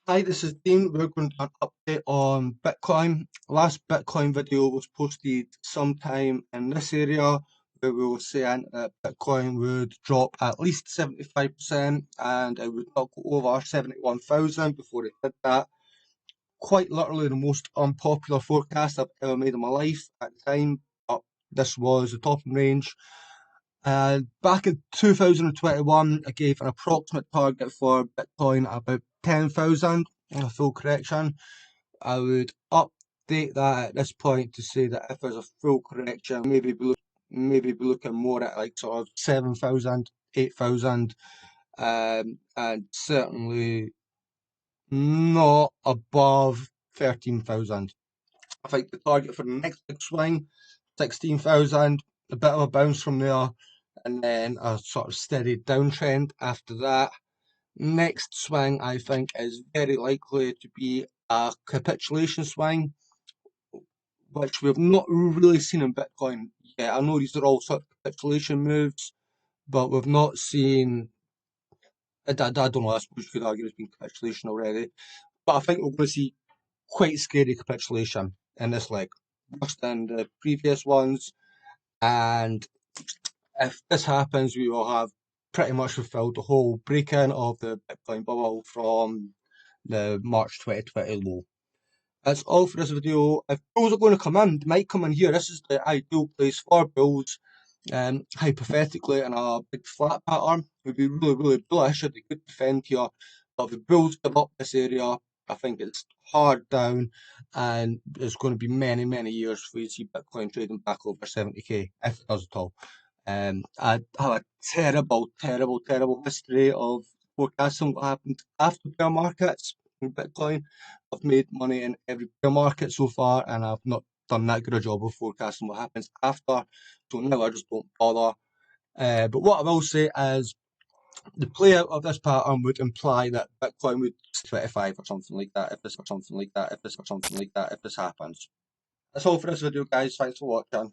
Hi, this is Dean. We're going to do an update on Bitcoin. Last Bitcoin video was posted sometime in this area where we were saying that Bitcoin would drop at least 75% and it would not go over 71,000 before it did that. Quite literally the most unpopular forecast I've ever made in my life at the time, but this was the top in range. Back in 2021, I gave an approximate target for Bitcoin at about 10,000 in a full correction. I would update that at this point to say that if there's a full correction, maybe be looking more at like sort of 7,000, 8,000, and certainly not above 13,000. I think the target for the next big swing, 16,000, a bit of a bounce from there, and then a sort of steady downtrend after that. Next swing, I think, is very likely to be a capitulation swing, which we've not really seen in Bitcoin yet. I know these are all sort of capitulation moves, but we've not seen. I don't know, I suppose you could argue it's been capitulation already, but I think we're going to see quite scary capitulation in this leg, worse than the previous ones. And if this happens, we will have pretty much fulfilled the whole break-in of the Bitcoin bubble from the March 2020 low. That's all for this video. If bulls are going to come in, they might come in here. This is the ideal place for bulls. Hypothetically, in a big flat pattern, it would be really, really bullish if they could defend here. But if the bulls give up this area, I think it's hard down, and it's going to be many, many years before you see Bitcoin trading back over 70k, if it does at all. I have a terrible, terrible, terrible history of forecasting what happened after bear markets in Bitcoin. I've made money in every bear market so far, and I've not done that good a job of forecasting what happens after. So now I just don't bother. But what I will say is the play out of this pattern would imply that Bitcoin would 25 or something like that if this happens. That's all for this video, guys. Thanks for watching.